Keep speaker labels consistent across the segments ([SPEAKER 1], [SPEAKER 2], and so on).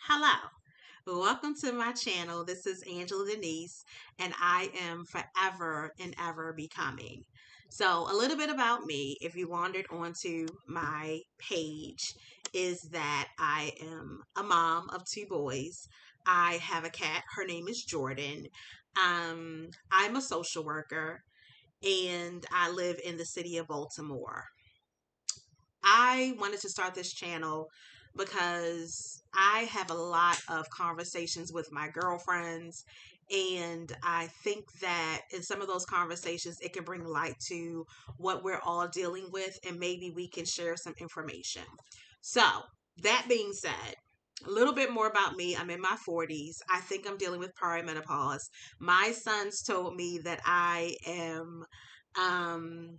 [SPEAKER 1] Hello, welcome to my channel. This is Angela Denise, and I am forever and ever becoming. So, a little bit about me, if you wandered onto my page, is that I am a mom of two boys. I have a cat, her name is Jordan. I'm a social worker, and I live in the city of Baltimore. I wanted to start this channel because I have a lot of conversations with my girlfriends, and I think that in some of those conversations, it can bring light to what we're all dealing with, and maybe we can share some information. So, that being said, a little bit more about me. I'm in my 40s. I think I'm dealing with perimenopause. My sons told me that I am um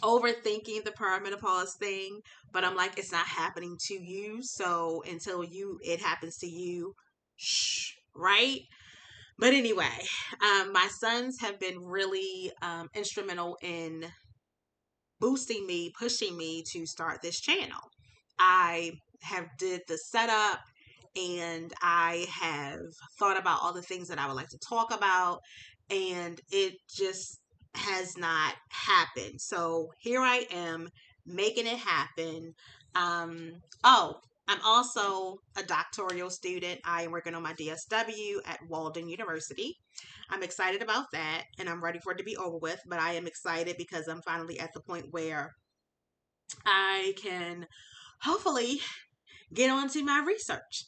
[SPEAKER 1] overthinking the perimenopause thing, but I'm like, it's not happening to you. So until it happens to you, shh, right? But anyway, my sons have been really instrumental in boosting me, pushing me to start this channel. I have did the setup and I have thought about all the things that I would like to talk about, and it just has not happened. So here I am making it happen. Oh, I'm also a doctoral student. I am working on my DSW at Walden University. I'm excited about that and I'm ready for it to be over with, but I am excited because I'm finally at the point where I can hopefully get on to my research.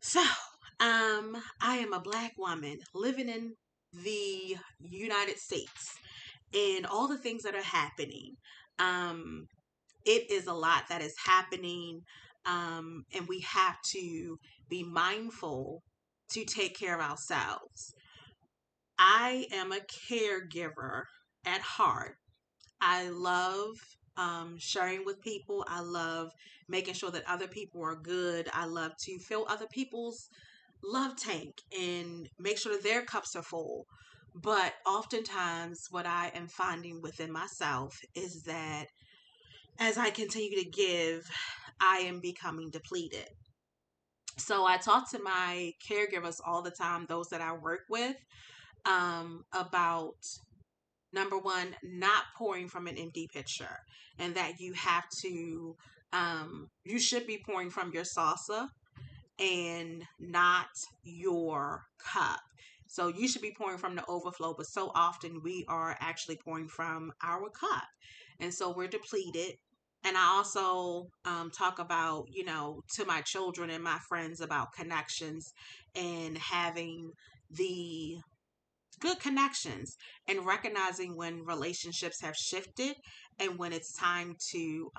[SPEAKER 1] So, I am a black woman living in the United States and all the things that are happening. Um, it is a lot that is happening, and we have to be mindful to take care of ourselves. I am a caregiver at heart. I love sharing with people. I love making sure that other people are good. I love to fill other people's love tank and make sure that their cups are full. But oftentimes, what I am finding within myself is that as I continue to give, I am becoming depleted. So I talk to my caregivers all the time, those that I work with, about number one, not pouring from an empty pitcher, and that you have to, you should be pouring from your salsa and not your cup. So you should be pouring from the overflow, but so often we are actually pouring from our cup. And so we're depleted. And I also talk about, to my children and my friends about connections and having the good connections and recognizing when relationships have shifted and when it's time to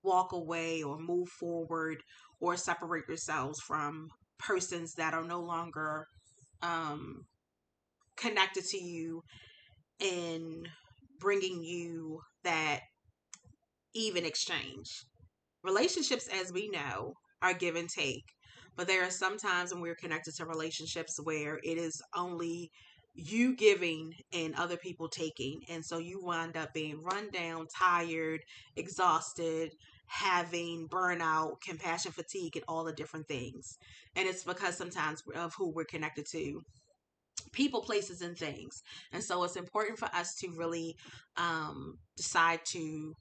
[SPEAKER 1] walk away or move forward or separate yourselves from persons that are no longer um, connected to you and bringing you that even exchange. Relationships, as we know, are give and take. But there are some times when we're connected to relationships where it is only you giving and other people taking. And so you wind up being run down, tired, exhausted, having burnout, compassion fatigue, and all the different things. And it's because sometimes of who we're connected to, people, places, and things. And so it's important for us to really decide to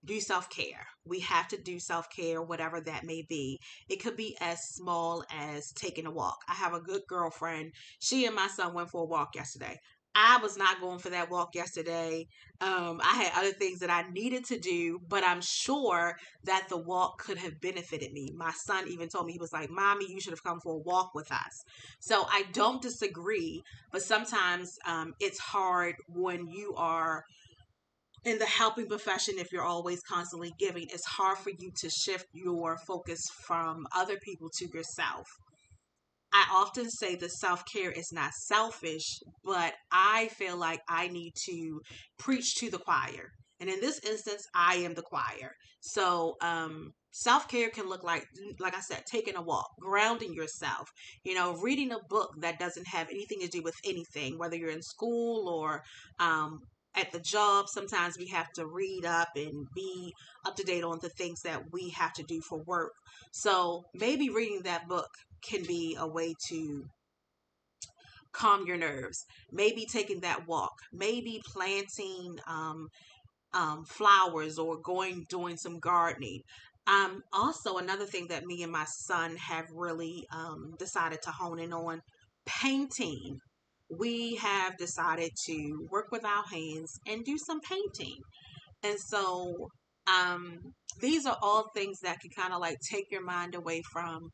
[SPEAKER 1] do self care. We have to do self care, whatever that may be. It could be as small as taking a walk. I have a good girlfriend. She and my son went for a walk yesterday. I was not going for that walk yesterday. I had other things that I needed to do, but I'm sure that the walk could have benefited me. My son even told me, he was like, Mommy, you should have come for a walk with us. So I don't disagree, but sometimes it's hard when you are in the helping profession. If you're always constantly giving, it's hard for you to shift your focus from other people to yourself. I often say that self-care is not selfish, but I feel like I need to preach to the choir, and in this instance I am the choir. So self-care can look like I said, taking a walk, grounding yourself, reading a book that doesn't have anything to do with anything, whether you're in school or at the job, sometimes we have to read up and be up to date on the things that we have to do for work. So maybe reading that book can be a way to calm your nerves. Maybe taking that walk, maybe planting flowers or going doing some gardening. Also, another thing that me and my son have really decided to hone in on, painting. We have decided to work with our hands and do some painting. And so um, these are all things that can kind of like take your mind away from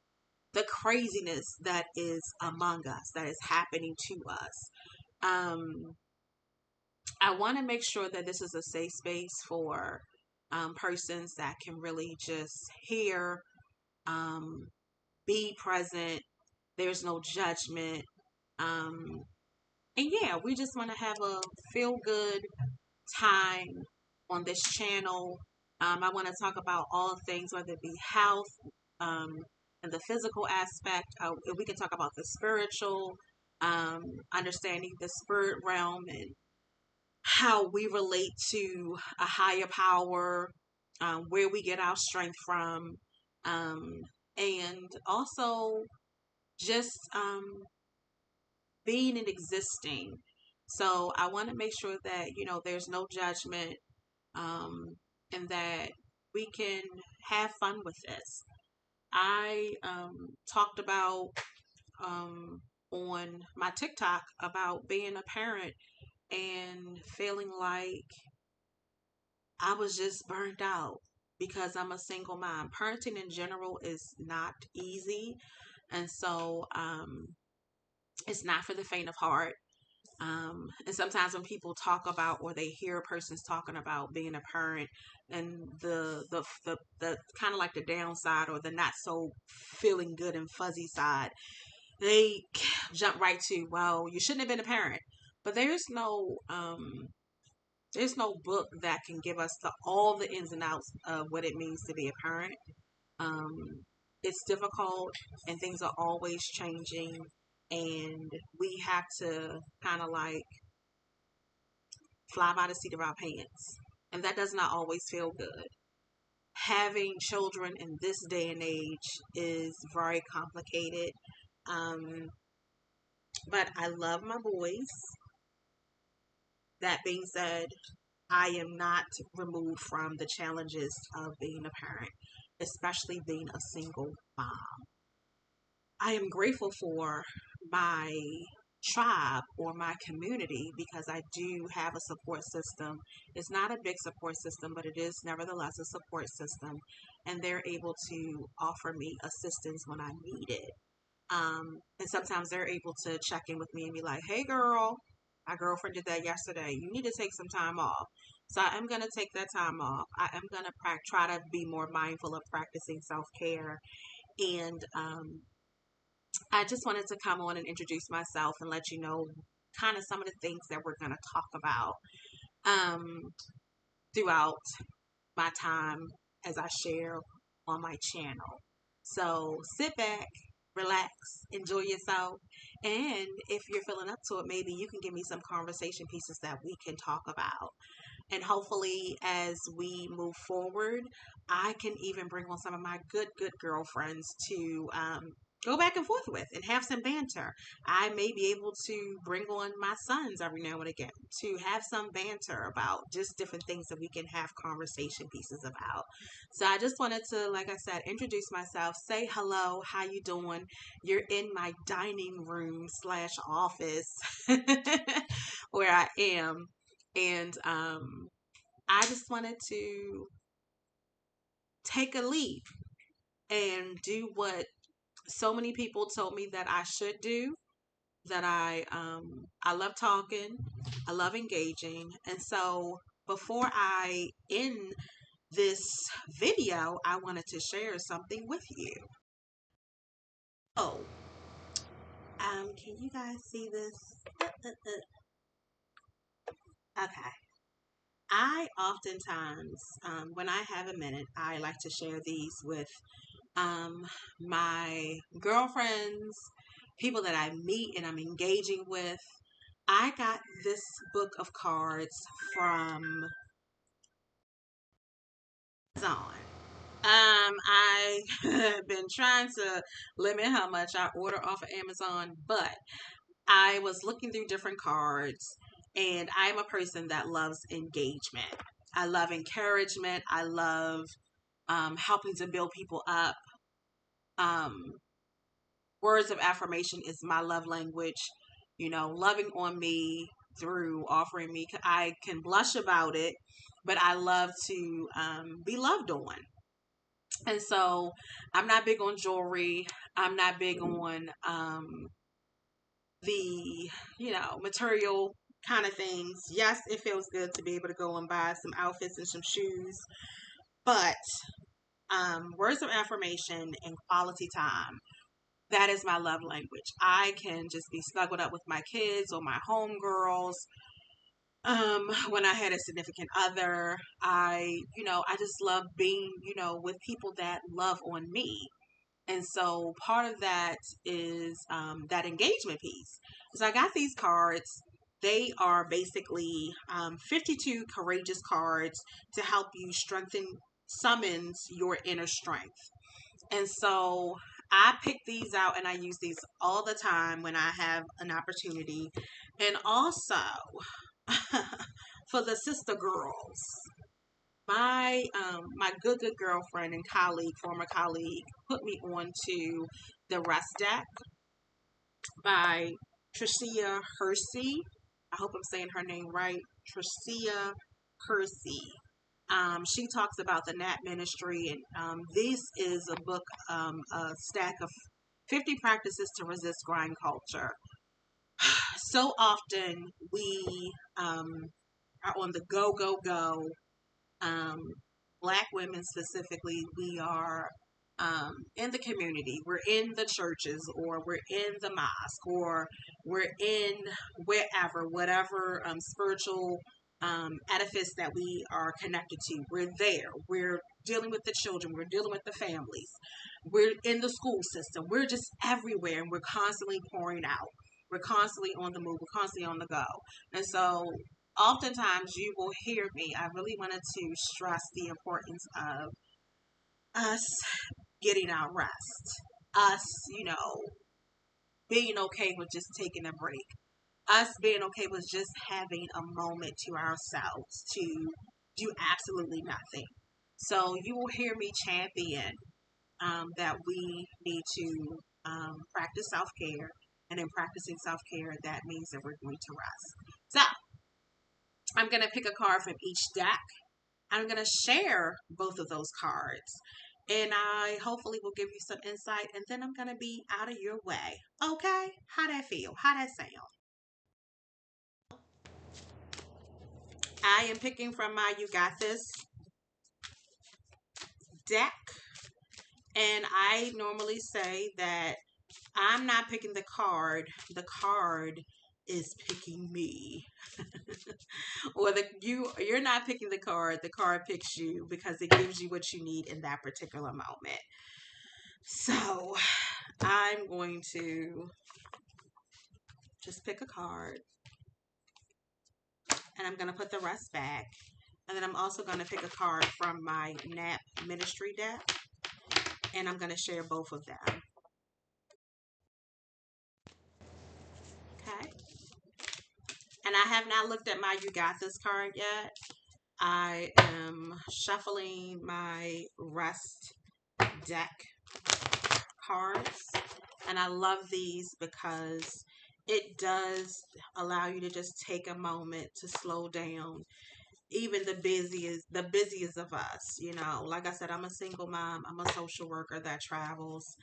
[SPEAKER 1] the craziness that is among us, that is happening to us. Um, I want to make sure that this is a safe space for persons that can really just hear, um, be present. There's no judgment. Um, and yeah, we just want to have a feel good time on this channel. I want to talk about all things, whether it be health, um, and the physical aspect. We can talk about the spiritual, um, understanding the spirit realm and how we relate to a higher power, where we get our strength from, um, and also just being and existing. So I want to make sure that, there's no judgment, and that we can have fun with this. I talked about on my TikTok about being a parent and feeling like I was just burned out because I'm a single mom. Parenting in general is not easy. And so it's not for the faint of heart. And sometimes when people talk about or they hear persons talking about being a parent and the kind of like the downside or the not so feeling good and fuzzy side, they jump right to, well, you shouldn't have been a parent. But there's no book that can give us all the ins and outs of what it means to be a parent. Um, it's difficult and things are always changing, and we have to kind of like fly by the seat of our pants. And that does not always feel good. Having children in this day and age is very complicated. Um, but I love my boys. That being said, I am not removed from the challenges of being a parent, especially being a single mom. I am grateful for my tribe or my community because I do have a support system. It's not a big support system, but it is nevertheless a support system, and they're able to offer me assistance when I need it. And sometimes they're able to check in with me and be like, "Hey, girl, my girlfriend did that yesterday. You need to take some time off." So I am going to take that time off. I am going to try to be more mindful of practicing self care. And I just wanted to come on and introduce myself and let you know kind of some of the things that we're going to talk about um, throughout my time as I share on my channel. So sit back, relax, enjoy yourself. And if you're feeling up to it, maybe you can give me some conversation pieces that we can talk about. And hopefully, as we move forward, I can even bring on some of my good girlfriends to go back and forth with and have some banter. I may be able to bring on my sons every now and again to have some banter about just different things that we can have conversation pieces about. So I just wanted to, like I said, introduce myself, say hello, how you doing? You're in my dining room slash office where I am. And I just wanted to take a leap and do what so many people told me that I should do. That I love talking, I love engaging, and so before I end this video, I wanted to share something with you. Oh, can you guys see this? Okay. I oftentimes, when I have a minute, I like to share these with my girlfriends, people that I meet and I'm engaging with. I got this book of cards from Amazon. I have been trying to limit how much I order off of Amazon, but I was looking through different cards, and I'm a person that loves engagement. I love encouragement. I love helping to build people up. Um, Words of affirmation is my love language. You know, loving on me through offering me. I can blush about it, but I love to be loved on. And so I'm not big on jewelry. I'm not big on the, material kind of things. Yes, it feels good to be able to go and buy some outfits and some shoes, but words of affirmation and quality time, that is my love language. I can just be snuggled up with my kids or my homegirls. When I had a significant other, I just love being, with people that love on me. And so part of that is that engagement piece. So I got these cards. They are basically 52 courageous cards to help you summons your inner strength. And so I pick these out and I use these all the time when I have an opportunity. And also for the sister girls, my good girlfriend and former colleague, put me on to the Rest Deck by Tricia Hersey. I hope I'm saying her name right. Tricia Hersey. She talks about the Nat Ministry, and this is a book, a stack of 50 practices to resist grind culture. So often we are on the go, go, go. um, Black women specifically, we are in the community, we're in the churches, or we're in the mosque, or we're in whatever spiritual edifice that we are connected to. We're there. We're dealing with the children. We're dealing with the families. We're in the school system. We're just everywhere, and we're constantly pouring out. We're constantly on the move. We're constantly on the go. And so oftentimes you will hear me. I really wanted to stress the importance of us getting our rest, us, being okay with just taking a break, us being okay with just having a moment to ourselves to do absolutely nothing. So you will hear me champion that we need to practice self care. And in practicing self care, that means that we're going to rest. So I'm going to pick a card from each deck. I'm going to share both of those cards. And I hopefully will give you some insight. And then I'm going to be out of your way. Okay? How that feel? How that sound? I am picking from my You Got This deck. And I normally say that I'm not picking the card is picking me. Or you're not picking the card picks you because it gives you what you need in that particular moment. So I'm going to just pick a card, and I'm going to put the rest back. And then I'm also going to pick a card from my Nap Ministry deck, and I'm going to share both of them. Okay. And I have not looked at my You Got This card yet. I am shuffling my rest deck cards, and I love these because it does allow you to just take a moment to slow down. Even the busiest of us, like I said, I'm a single mom, I'm a social worker that travels,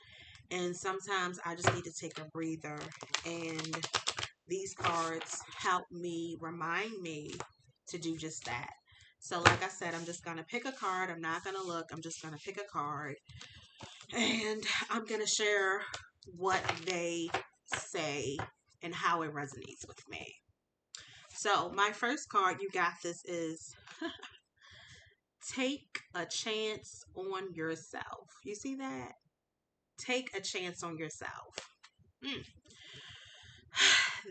[SPEAKER 1] and sometimes I just need to take a breather, and these cards help me, remind me to do just that. So like I said, I'm just going to pick a card. I'm not going to look. I'm just going to pick a card, and I'm going to share what they say and how it resonates with me. So my first card, You Got This, is take a chance on yourself. You see that? Take a chance on yourself. Mm.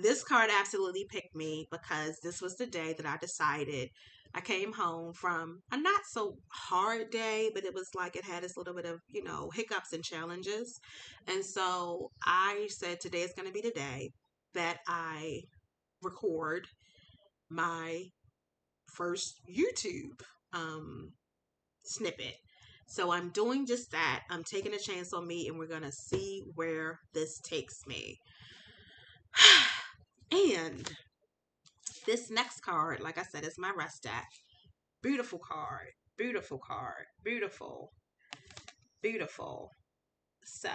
[SPEAKER 1] This card absolutely picked me because this was the day that I decided. I came home from a not so hard day, but it was like it had its little bit of, hiccups and challenges. And so I said today is going to be the day that I record my first YouTube snippet. So I'm doing just that. I'm taking a chance on me and we're going to see where this takes me. And this next card, like I said, is my rest deck. Beautiful card. Beautiful card. Beautiful. Beautiful. So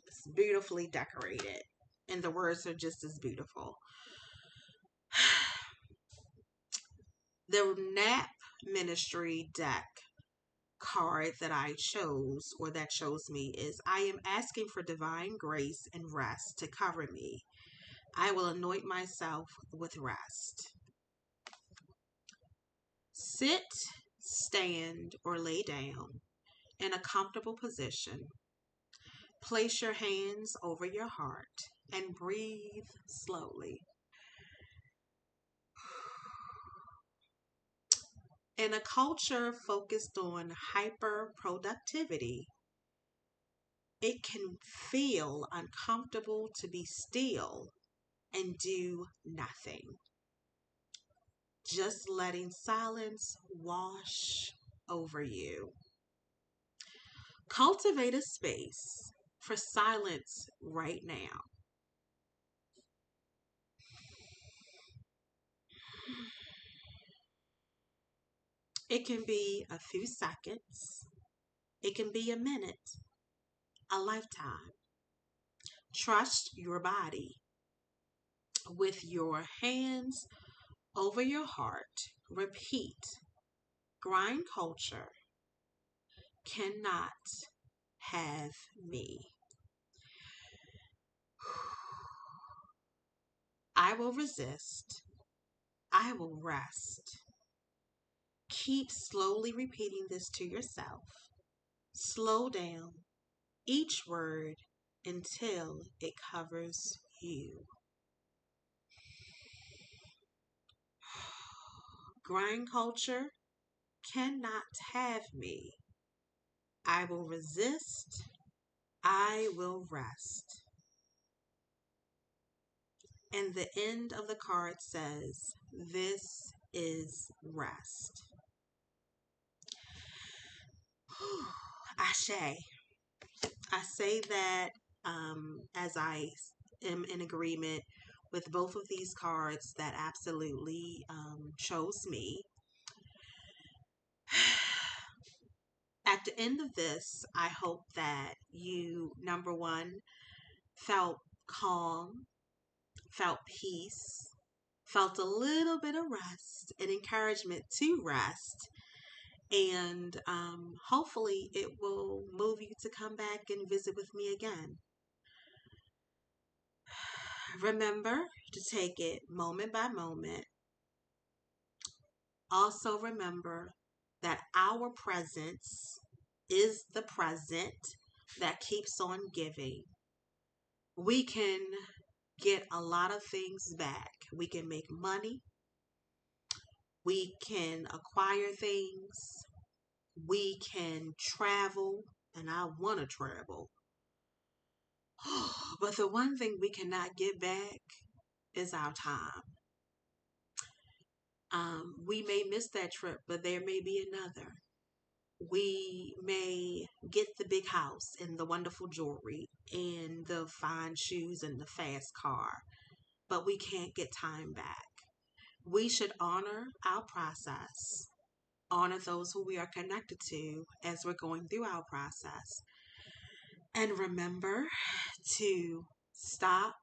[SPEAKER 1] it's beautifully decorated. And the words are just as beautiful. The Nap Ministry deck card that I chose, or that chose me, is I am asking for divine grace and rest to cover me. I will anoint myself with rest. Sit, stand, or lay down in a comfortable position. Place your hands over your heart and breathe slowly. In a culture focused on hyper productivity, it can feel uncomfortable to be still and do nothing. Just letting silence wash over you. Cultivate a space for silence right now. It can be a few seconds, it can be a minute, a lifetime. Trust your body. With your hands over your heart, repeat: grind culture cannot have me. I will resist. I will rest. Keep slowly repeating this to yourself. Slow down each word until it covers you. Grind culture cannot have me. I will resist. I will rest. And the end of the card says, this is rest. Ashe. I say that as I am in agreement with both of these cards that absolutely chose me. At the end of this, I hope that you, number one, felt calm, felt peace, felt a little bit of rest and encouragement to rest. And hopefully it will move you to come back and visit with me again. Remember to take it moment by moment. Also remember that our presence is the present that keeps on giving. We can get a lot of things back. We can make money. We can acquire things. We can travel. And I want to travel. But the one thing we cannot get back is our time. We may miss that trip, but there may be another. We may get the big house and the wonderful jewelry and the fine shoes and the fast car, but we can't get time back. We should honor our process, honor those who we are connected to as we're going through our process, and remember to stop,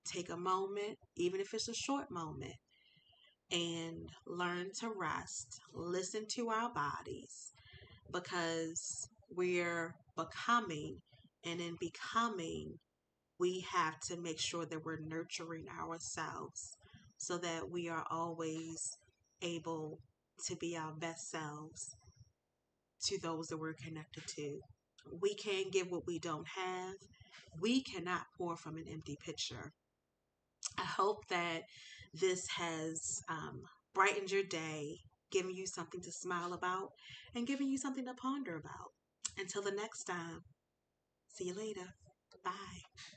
[SPEAKER 1] take a moment, even if it's a short moment, and learn to rest. Listen to our bodies because we're becoming, and in becoming, we have to make sure that we're nurturing ourselves so that we are always able to be our best selves to those that we're connected to. We can't give what we don't have. We cannot pour from an empty pitcher. I hope that this has brightened your day, given you something to smile about, and given you something to ponder about. Until the next time, see you later. Bye.